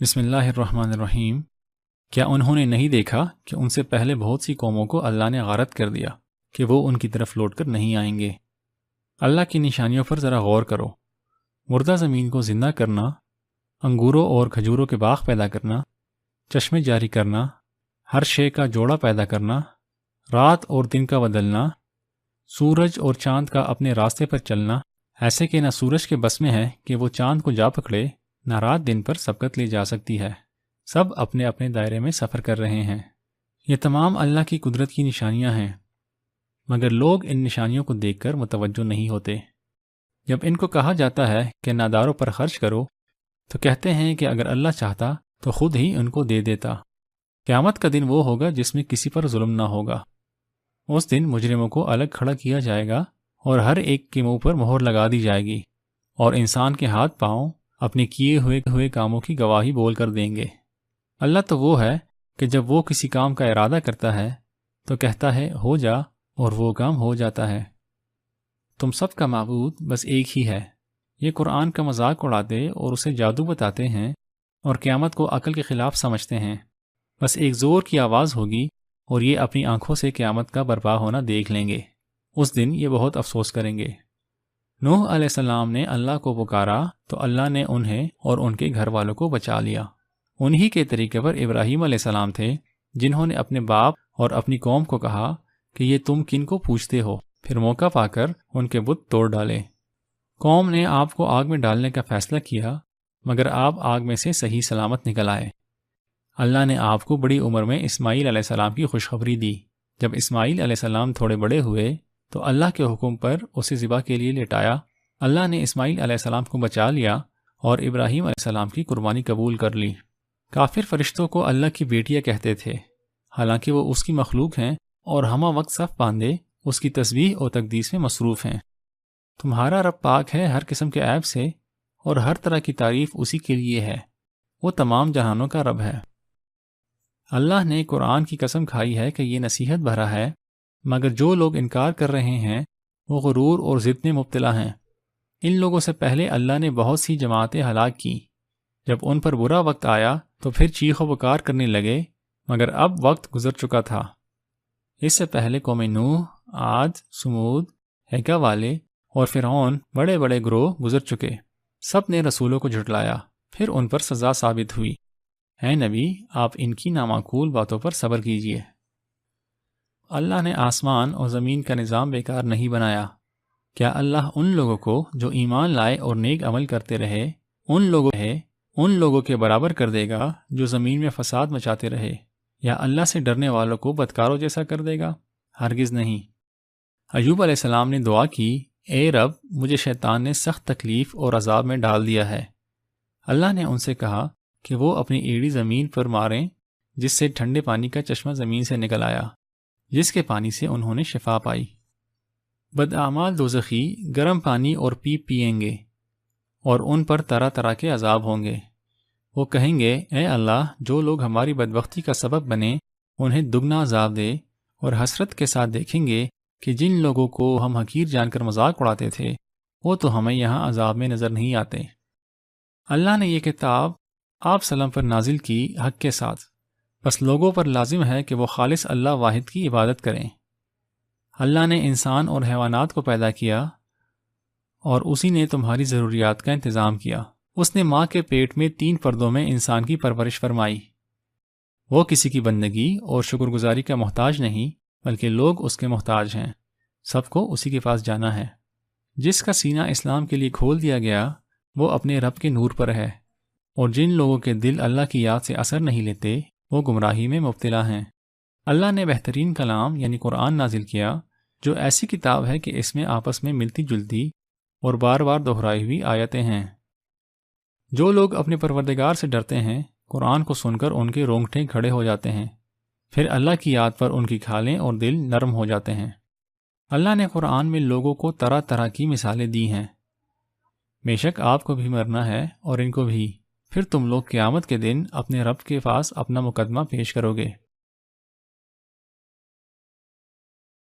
بسم اللہ الرحمن الرحیم۔ کیا انہوں نے نہیں دیکھا کہ ان سے پہلے بہت سی قوموں کو اللہ نے غارت کر دیا کہ وہ ان کی طرف لوٹ کر نہیں آئیں گے؟ اللہ کی نشانیوں پر ذرا غور کرو۔ مردہ زمین کو زندہ کرنا، انگوروں اور کھجوروں کے باغ پیدا کرنا، چشمے جاری کرنا، ہر شے کا جوڑا پیدا کرنا، رات اور دن کا بدلنا، سورج اور چاند کا اپنے راستے پر چلنا، ایسے کہ نہ سورج کے بس میں ہے کہ وہ چاند کو جا پکڑے، نہ رات دن پر سبقت لی جا سکتی ہے۔ سب اپنے اپنے دائرے میں سفر کر رہے ہیں۔ یہ تمام اللہ کی قدرت کی نشانیاں ہیں، مگر لوگ ان نشانیوں کو دیکھ کر متوجہ نہیں ہوتے۔ جب ان کو کہا جاتا ہے کہ ناداروں پر خرچ کرو تو کہتے ہیں کہ اگر اللہ چاہتا تو خود ہی ان کو دے دیتا۔ قیامت کا دن وہ ہوگا جس میں کسی پر ظلم نہ ہوگا۔ اس دن مجرموں کو الگ کھڑا کیا جائے گا اور ہر ایک کے منہ پر مہر لگا دی جائے گی، اور انسان کے ہاتھ پاؤں اپنے کیے ہوئے کاموں کی گواہی بول کر دیں گے۔ اللہ تو وہ ہے کہ جب وہ کسی کام کا ارادہ کرتا ہے تو کہتا ہے ہو جا، اور وہ کام ہو جاتا ہے۔ تم سب کا معبود بس ایک ہی ہے۔ یہ قرآن کا مذاق اڑاتے اور اسے جادو بتاتے ہیں اور قیامت کو عقل کے خلاف سمجھتے ہیں۔ بس ایک زور کی آواز ہوگی اور یہ اپنی آنکھوں سے قیامت کا برپا ہونا دیکھ لیں گے۔ اس دن یہ بہت افسوس کریں گے۔ نوح علیہ السلام نے اللہ کو پکارا تو اللہ نے انہیں اور ان کے گھر والوں کو بچا لیا۔ انہی کے طریقے پر ابراہیم علیہ السلام تھے، جنہوں نے اپنے باپ اور اپنی قوم کو کہا کہ یہ تم کن کو پوچھتے ہو، پھر موقع پا کر ان کے بت توڑ ڈالے۔ قوم نے آپ کو آگ میں ڈالنے کا فیصلہ کیا، مگر آپ آگ میں سے صحیح سلامت نکل آئے۔ اللہ نے آپ کو بڑی عمر میں اسماعیل علیہ السلام کی خوشخبری دی۔ جب اسماعیل علیہ السلام تھوڑے بڑے ہوئے تو اللہ کے حکم پر اسے ذبح کے لیے لٹایا۔ اللہ نے اسماعیل علیہ السلام کو بچا لیا اور ابراہیم علیہ السلام کی قربانی قبول کر لی۔ کافر فرشتوں کو اللہ کی بیٹیاں کہتے تھے، حالانکہ وہ اس کی مخلوق ہیں اور ہمہ وقت صف باندھے اس کی تسبیح اور تقدیس میں مصروف ہیں۔ تمہارا رب پاک ہے ہر قسم کے عیب سے، اور ہر طرح کی تعریف اسی کے لیے ہے۔ وہ تمام جہانوں کا رب ہے۔ اللہ نے قرآن کی قسم کھائی ہے کہ یہ نصیحت بھرا ہے، مگر جو لوگ انکار کر رہے ہیں وہ غرور اور ضد میں مبتلا ہیں۔ ان لوگوں سے پہلے اللہ نے بہت سی جماعتیں ہلاک کی۔ جب ان پر برا وقت آیا تو پھر چیخ و پکار کرنے لگے، مگر اب وقت گزر چکا تھا۔ اس سے پہلے قوم نوح، عاد، سمود، ہیکا والے اور فرعون بڑے بڑے گروہ گزر چکے۔ سب نے رسولوں کو جھٹلایا، پھر ان پر سزا ثابت ہوئی۔ اے نبی، آپ ان کی نامعقول باتوں پر صبر کیجیے۔ اللہ نے آسمان اور زمین کا نظام بیکار نہیں بنایا۔ کیا اللہ ان لوگوں کو جو ایمان لائے اور نیک عمل کرتے رہے ان لوگوں کے برابر کر دے گا جو زمین میں فساد مچاتے رہے؟ یا اللہ سے ڈرنے والوں کو بدکاروں جیسا کر دے گا؟ ہرگز نہیں۔ ایوب علیہ السلام نے دعا کی، اے رب، مجھے شیطان نے سخت تکلیف اور عذاب میں ڈال دیا ہے۔ اللہ نے ان سے کہا کہ وہ اپنی ایڑی زمین پر ماریں، جس سے ٹھنڈے پانی کا چشمہ زمین سے نکل آیا، جس کے پانی سے انہوں نے شفا پائی۔ بدعمال دوزخی گرم پانی اور پیپ پئیں گے، اور ان پر طرح طرح کے عذاب ہوں گے۔ وہ کہیں گے، اے اللہ، جو لوگ ہماری بدبختی کا سبب بنے انہیں دگنا عذاب دے، اور حسرت کے ساتھ دیکھیں گے کہ جن لوگوں کو ہم حقیر جان کر مذاق اڑاتے تھے وہ تو ہمیں یہاں عذاب میں نظر نہیں آتے۔ اللہ نے یہ کتاب آپ سلم پر نازل کی حق کے ساتھ، بس لوگوں پر لازم ہے کہ وہ خالص اللہ واحد کی عبادت کریں۔ اللہ نے انسان اور حیوانات کو پیدا کیا، اور اسی نے تمہاری ضروریات کا انتظام کیا۔ اس نے ماں کے پیٹ میں 3 پردوں میں انسان کی پرورش فرمائی۔ وہ کسی کی بندگی اور شکر گزاری کا محتاج نہیں، بلکہ لوگ اس کے محتاج ہیں۔ سب کو اسی کے پاس جانا ہے۔ جس کا سینہ اسلام کے لیے کھول دیا گیا وہ اپنے رب کے نور پر ہے، اور جن لوگوں کے دل اللہ کی یاد سے اثر نہیں لیتے وہ گمراہی میں مبتلا ہیں۔ اللہ نے بہترین کلام یعنی قرآن نازل کیا، جو ایسی کتاب ہے کہ اس میں آپس میں ملتی جلتی اور بار بار دہرائی ہوئی آیتیں ہیں۔ جو لوگ اپنے پروردگار سے ڈرتے ہیں قرآن کو سن کر ان کے رونگٹے کھڑے ہو جاتے ہیں، پھر اللہ کی یاد پر ان کی کھالیں اور دل نرم ہو جاتے ہیں۔ اللہ نے قرآن میں لوگوں کو طرح طرح کی مثالیں دی ہیں۔ بے شک آپ کو بھی مرنا ہے اور ان کو بھی، پھر تم لوگ قیامت کے دن اپنے رب کے پاس اپنا مقدمہ پیش کرو گے۔